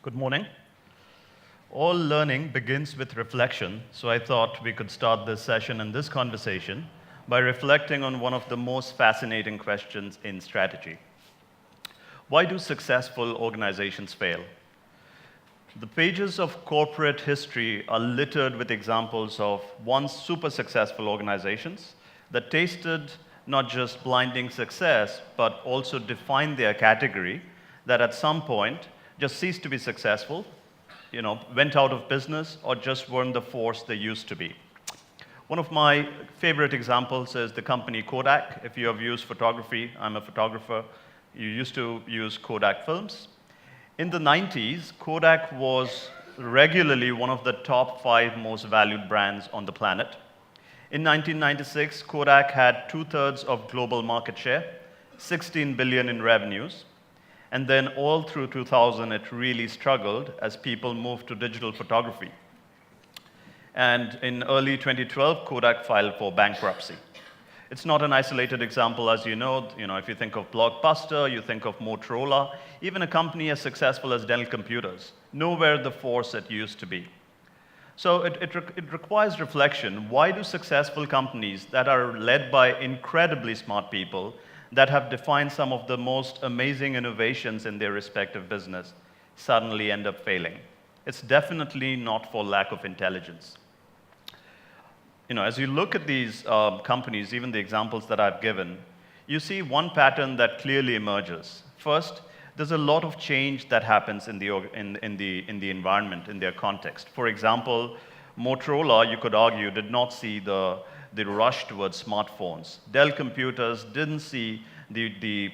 Good morning. All learning begins with reflection, so I thought we could start this session and this conversation by reflecting on one of the most fascinating questions in strategy. Why do successful organizations fail? The pages of corporate history are littered with examples of once super successful organizations that tasted not just blinding success, but also defined their category, that at some point just ceased to be successful, went out of business, or just weren't the force they used to be. One of my favorite examples is the company Kodak. If you have used photography, I'm a photographer, you used to use Kodak films. In the 90s, Kodak was regularly one of the top 5 most valued brands on the planet. In 1996, Kodak had 2/3 of global market share, 16 billion in revenues. And then all through 2000, it really struggled as people moved to digital photography. And in early 2012, Kodak filed for bankruptcy. It's not an isolated example, as you know. If you think of Blockbuster, you think of Motorola, even a company as successful as Dell Computers, nowhere the force it used to be. So it requires reflection. Why do successful companies that are led by incredibly smart people that have defined some of the most amazing innovations in their respective business suddenly end up failing? It's definitely not for lack of intelligence. As you look at these companies, even the examples that I've given, you see one pattern that clearly emerges. First, there's a lot of change that happens in the environment, in their context. For example, Motorola, you could argue, did not see the rush towards smartphones. Dell Computers didn't see the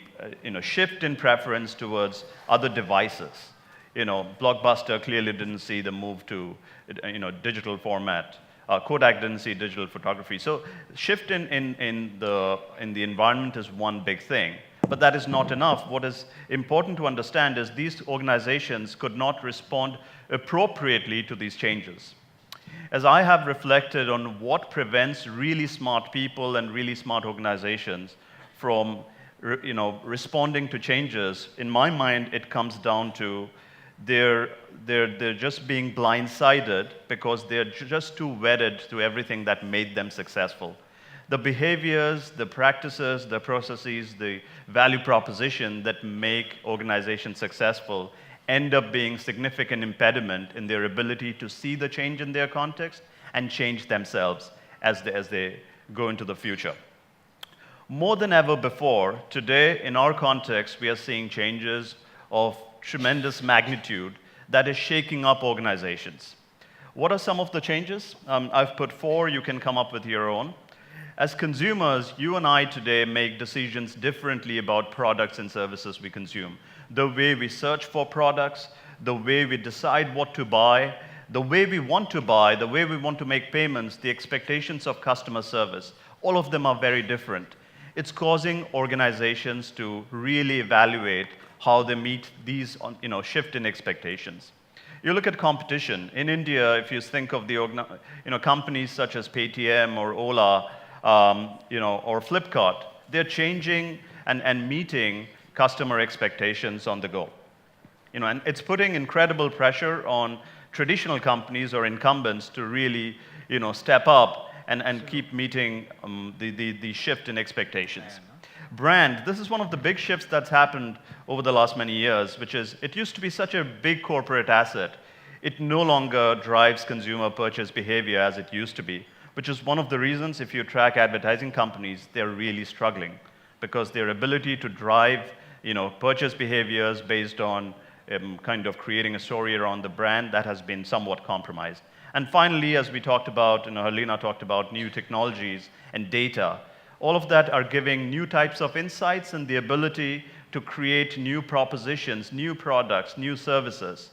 shift in preference towards other devices. Blockbuster clearly didn't see the move to digital format. Kodak didn't see digital photography. So shift in the environment is one big thing. But that is not enough. What is important to understand is these organizations could not respond appropriately to these changes. As I have reflected on what prevents really smart people and really smart organizations from responding to changes, in my mind, it comes down to they're just being blindsided because they're just too wedded to everything that made them successful. The behaviors, the practices, the processes, the value proposition that make organizations successful end up being significant impediment in their ability to see the change in their context and change themselves as they go into the future. More than ever before, today in our context, we are seeing changes of tremendous magnitude that is shaking up organizations. What are some of the changes? I've put 4, you can come up with your own. As consumers, you and I today make decisions differently about products and services we consume. The way we search for products, the way we decide what to buy, the way we want to buy, the way we want to make payments, the expectations of customer service, all of them are very different. It's causing organizations to really evaluate how they meet these shift in expectations. You look at competition. In India, if you think of the companies such as Paytm or Ola, or Flipkart, they're changing and meeting customer expectations on the go. And it's putting incredible pressure on traditional companies or incumbents to really, step up and keep meeting the shift in expectations. Brand, this is one of the big shifts that's happened over the last many years, which is it used to be such a big corporate asset. It no longer drives consumer purchase behavior as it used to be, which is one of the reasons if you track advertising companies, they're really struggling because their ability to drive purchase behaviors based on kind of creating a story around the brand, that has been somewhat compromised. And finally, as we talked about, Helena talked about new technologies and data. All of that are giving new types of insights and the ability to create new propositions, new products, new services,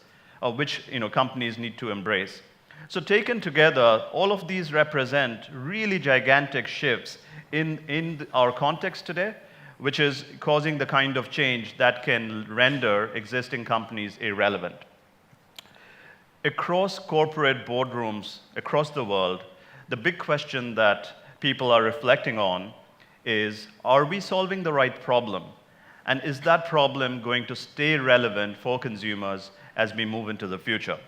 which companies need to embrace. So taken together, all of these represent really gigantic shifts in our context today, which is causing the kind of change that can render existing companies irrelevant. Across corporate boardrooms across the world, the big question that people are reflecting on is, are we solving the right problem? And is that problem going to stay relevant for consumers as we move into the future?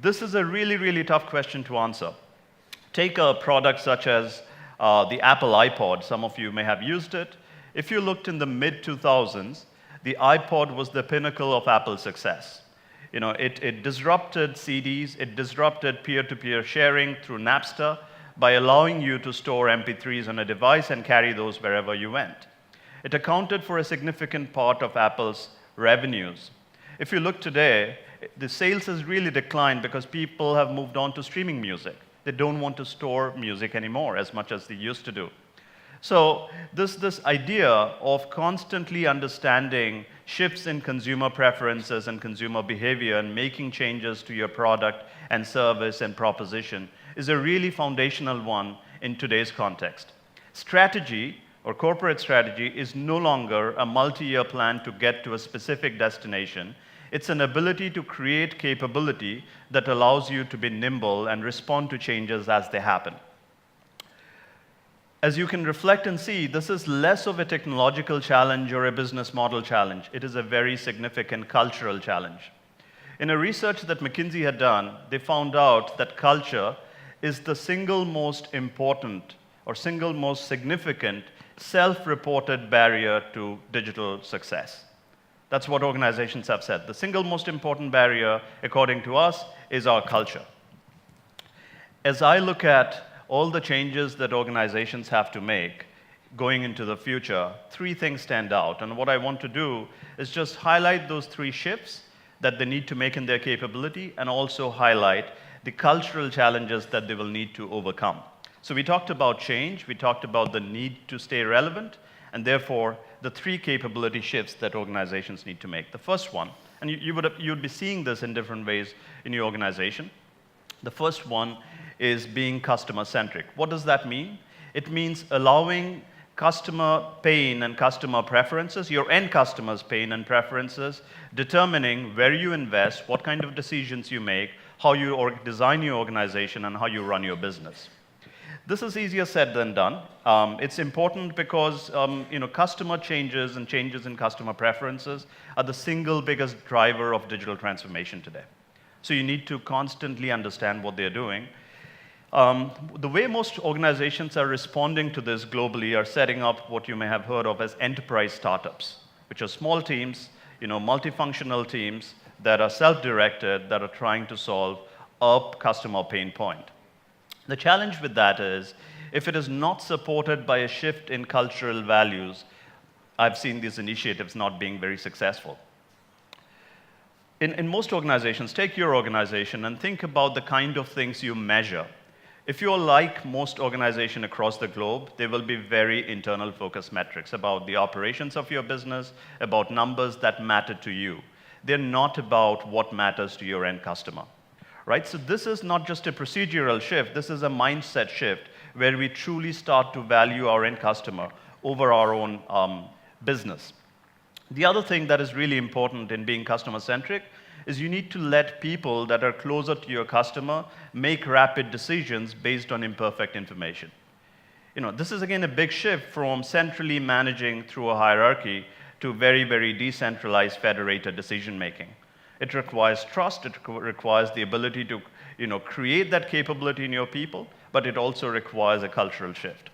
This is a really, really tough question to answer. Take a product such as the Apple iPod. Some of you may have used it. If you looked in the mid-2000s, the iPod was the pinnacle of Apple's success. It disrupted CDs, it disrupted peer-to-peer sharing through Napster by allowing you to store MP3s on a device and carry those wherever you went. It accounted for a significant part of Apple's revenues. If you look today, the sales has really declined because people have moved on to streaming music. They don't want to store music anymore as much as they used to do. So this idea of constantly understanding shifts in consumer preferences and consumer behavior and making changes to your product and service and proposition is a really foundational one in today's context. Strategy, or corporate strategy, is no longer a multi-year plan to get to a specific destination. It's an ability to create capability that allows you to be nimble and respond to changes as they happen. As you can reflect and see, this is less of a technological challenge or a business model challenge. It is a very significant cultural challenge. In a research that McKinsey had done, they found out that culture is the single most important or single most significant self-reported barrier to digital success. That's what organizations have said. The single most important barrier, according to us, is our culture. As I look at all the changes that organizations have to make going into the future, three things stand out. And what I want to do is just highlight those three shifts that they need to make in their capability and also highlight the cultural challenges that they will need to overcome. So we talked about change, we talked about the need to stay relevant, and therefore the three capability shifts that organizations need to make. The first one, and you would be seeing this in different ways in your organization. The first one is being customer-centric. What does that mean? It means allowing customer pain and customer preferences, your end customers' pain and preferences, determining where you invest, what kind of decisions you make, how you design your organization, and how you run your business. This is easier said than done. It's important because customer changes and changes in customer preferences are the single biggest driver of digital transformation today. So you need to constantly understand what they're doing. The way most organizations are responding to this globally are setting up what you may have heard of as enterprise startups, which are small teams, multifunctional teams that are self-directed, that are trying to solve a customer pain point. The challenge with that is, if it is not supported by a shift in cultural values, I've seen these initiatives not being very successful. In most organizations, take your organization and think about the kind of things you measure. If you're like most organizations across the globe, there will be very internal focused metrics about the operations of your business, about numbers that matter to you. They're not about what matters to your end customer. Right? So this is not just a procedural shift, this is a mindset shift where we truly start to value our end customer over our own business. The other thing that is really important in being customer-centric is you need to let people that are closer to your customer make rapid decisions based on imperfect information. This is again a big shift from centrally managing through a hierarchy to very, very decentralized federated decision-making. It requires trust, it requires the ability to create that capability in your people, but it also requires a cultural shift.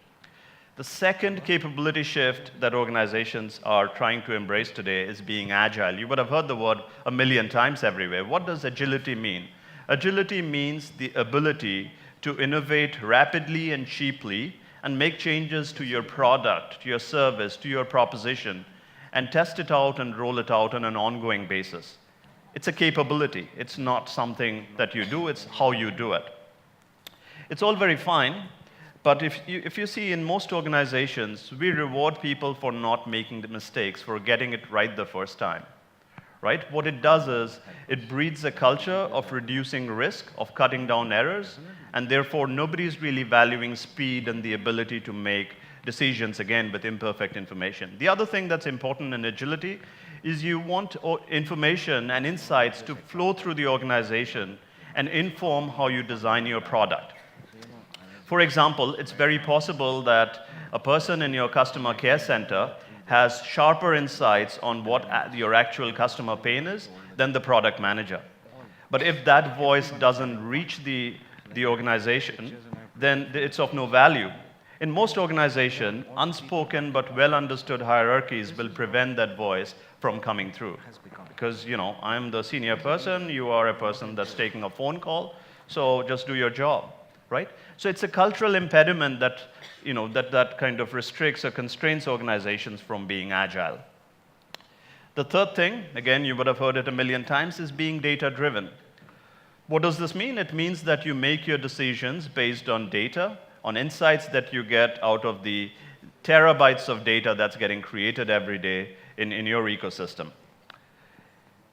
The second capability shift that organizations are trying to embrace today is being agile. You would have heard the word a million times everywhere. What does agility mean? Agility means the ability to innovate rapidly and cheaply and make changes to your product, to your service, to your proposition, and test it out and roll it out on an ongoing basis. It's a capability. It's not something that you do, it's how you do it. It's all very fine, but if you see in most organizations, we reward people for not making the mistakes, for getting it right the first time. Right? What it does is, it breeds a culture of reducing risk, of cutting down errors, and therefore nobody's really valuing speed and the ability to make decisions, again, with imperfect information. The other thing that's important in agility is you want information and insights to flow through the organization and inform how you design your product. For example, it's very possible that a person in your customer care center has sharper insights on what your actual customer pain is than the product manager. But if that voice doesn't reach the organization, then it's of no value. In most organizations, unspoken but well understood hierarchies will prevent that voice from coming through. Because, I'm the senior person, you are a person that's taking a phone call, so just do your job, right? So it's a cultural impediment that, that kind of restricts or constrains organizations from being agile. The third thing, again, you would have heard it a million times, is being data-driven. What does this mean? It means that you make your decisions based on data, on insights that you get out of the terabytes of data that's getting created every day in your ecosystem.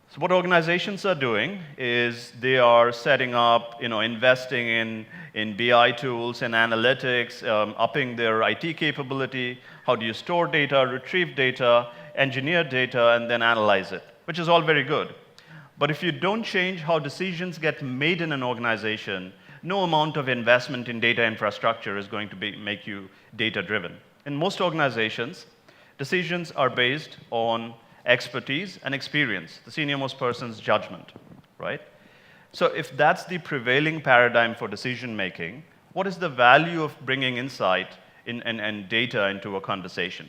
So what organizations are doing is they are setting up, investing in BI tools and analytics, upping their IT capability. How do you store data, retrieve data, engineer data, and then analyze it, which is all very good. But if you don't change how decisions get made in an organization, no amount of investment in data infrastructure is going to make you data-driven. In most organizations, decisions are based on expertise and experience, the senior-most person's judgment, right? So if that's the prevailing paradigm for decision-making, what is the value of bringing insight and data into a conversation?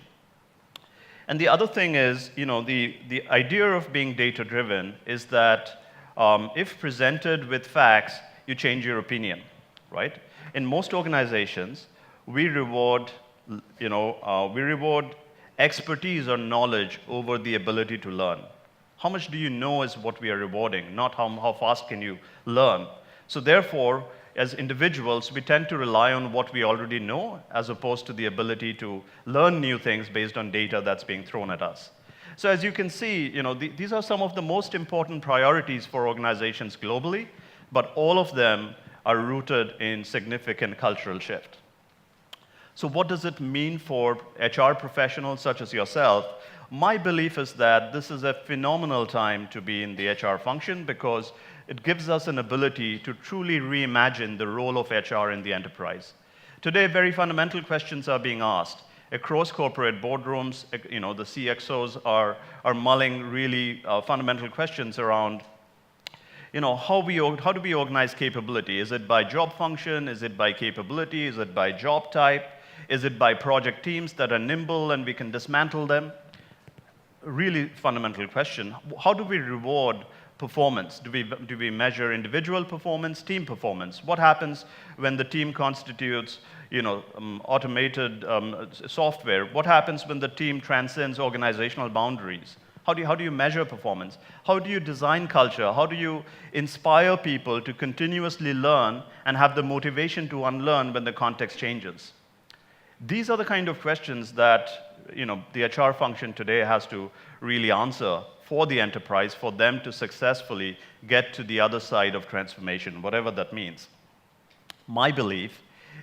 And the other thing is, the idea of being data-driven is that if presented with facts, you change your opinion, right? In most organizations, we reward expertise or knowledge over the ability to learn. How much do you know is what we are rewarding, not how fast can you learn. So therefore, as individuals, we tend to rely on what we already know as opposed to the ability to learn new things based on data that's being thrown at us. So as you can see, these are some of the most important priorities for organizations globally, but all of them are rooted in significant cultural shift. So what does it mean for HR professionals such as yourself? My belief is that this is a phenomenal time to be in the HR function because it gives us an ability to truly reimagine the role of HR in the enterprise. Today, very fundamental questions are being asked. Across corporate boardrooms, the CXOs are mulling really fundamental questions around how do we organize capability? Is it by job function? Is it by capability? Is it by job type? Is it by project teams that are nimble and we can dismantle them? Really fundamental question. How do we reward performance? Do we measure individual performance, team performance? What happens when the team constitutes automated software? What happens when the team transcends organizational boundaries? How do you measure performance? How do you design culture? How do you inspire people to continuously learn and have the motivation to unlearn when the context changes? These are the kind of questions that the HR function today has to really answer for the enterprise, for them to successfully get to the other side of transformation, whatever that means. My belief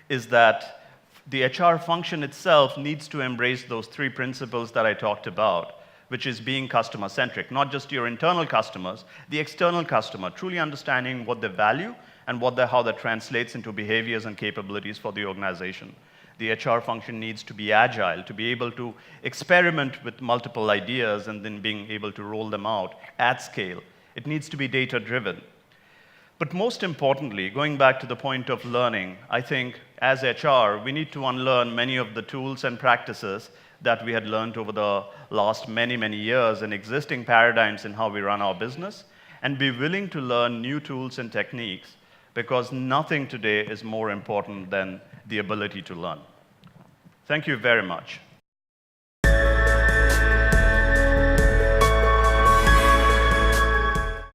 is that the HR function itself needs to embrace those three principles that I talked about, which is being customer-centric, not just your internal customers, the external customer, truly understanding what they value and how that translates into behaviors and capabilities for the organization. The HR function needs to be agile, to be able to experiment with multiple ideas and then being able to roll them out at scale. It needs to be data-driven. But most importantly, going back to the point of learning, I think as HR, we need to unlearn many of the tools and practices that we had learned over the last many, many years and existing paradigms in how we run our business, and be willing to learn new tools and techniques, because nothing today is more important than the ability to learn. Thank you very much.